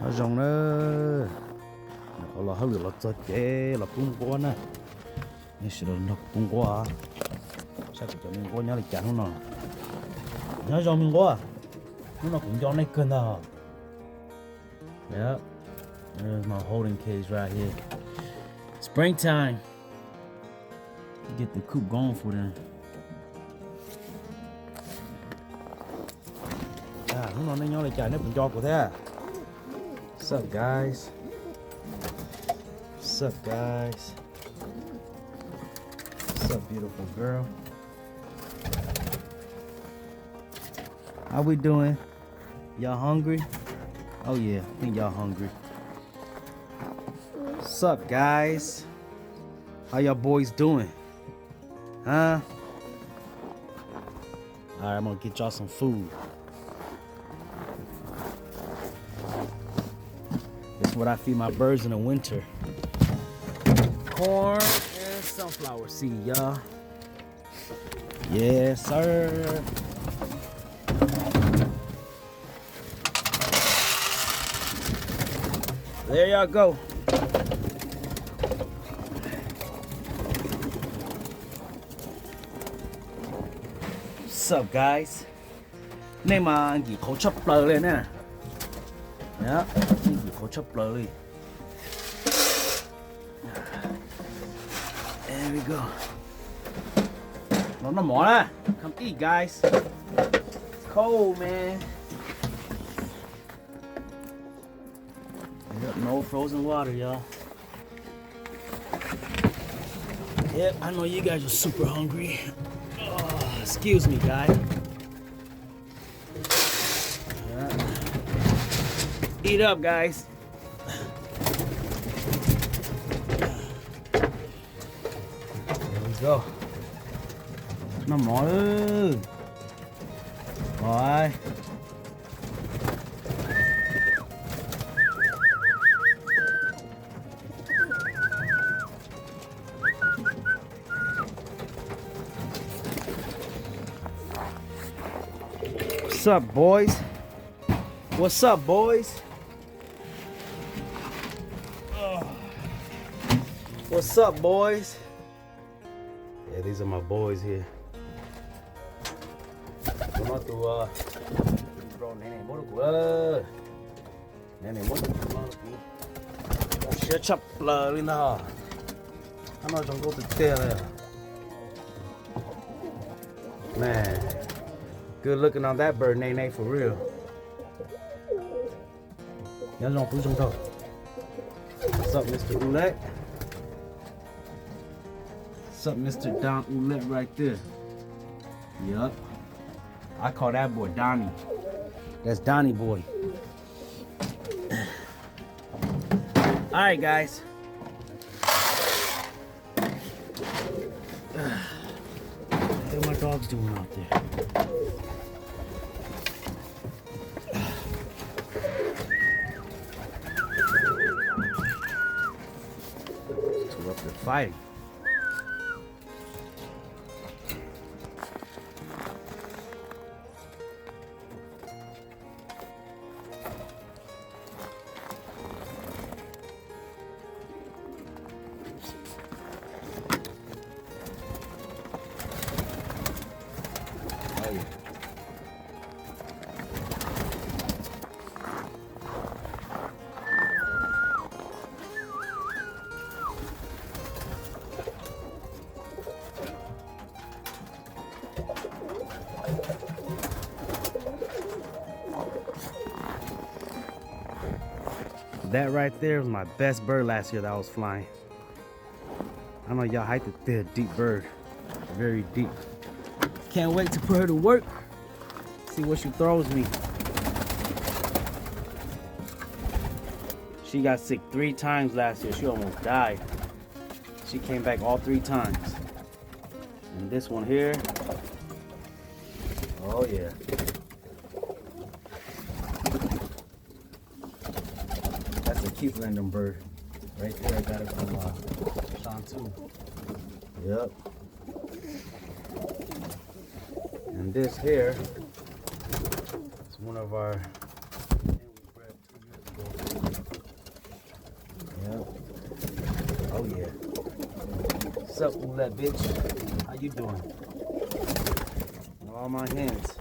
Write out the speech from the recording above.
nó rồng nữa là hơi là cho chế là cũng quá nè nhưng sự nó cũng quá sao cho mình quá nhớ là chán nó nhớ rồng mình quá nó cũng cho này cân à yeah there's my holding cage right here springtime get the coop going for them nó nhỏ lại chạy nó cũng cho của thế what's up guys what's up guys what's up beautiful girl how we doing y'all hungry oh yeah I think y'all hungry what's up guys how y'all boys doing huh alright I'm gonna get y'all some food. That's what I feed my birds in the winter. Corn and sunflower seed, y'all. Yes, sir. There y'all go. What's up, guys? Nay mà gì khổ chấp lờ lên nè. Đó, gì khổ chấp lờ đi. There we go. Nó mỏ ra. Come eat, guys. It's cold, man. Yep, no frozen water, y'all. Yep, I know you guys are super hungry. Oh, excuse me, guys. Eat up, guys. There we go. Nó mỏi ơi. Rồi. What's up, boys? What's up, boys? What's up, boys? Yeah, these are my boys here. Come on to bro, nene mo ko. Nene mo ko. Shut up, Lina. I'm not gonna go to tell. Man, good looking on that bird, Nene, for real. What's up, Mr. Oulette? What's up, Mr. Don Oulette right there? Yup. I call that boy Donnie. That's Donnie boy. Alright, guys. What are my dogs doing out there? Two up there fighting. That right there was my best bird last year that I was flying. I know y'all hyped it. They're a deep bird. Very deep. Can't wait to put her to work. See what she throws me. She got sick 3 times last year. She almost died. She came back all 3 times. And this one here. Oh yeah. Keep random bird right there. I got it from Sean too. Yep. And this here is one of our we bred 2 years ago. Oh yeah. What's up, that bitch? How you doing? All my hands.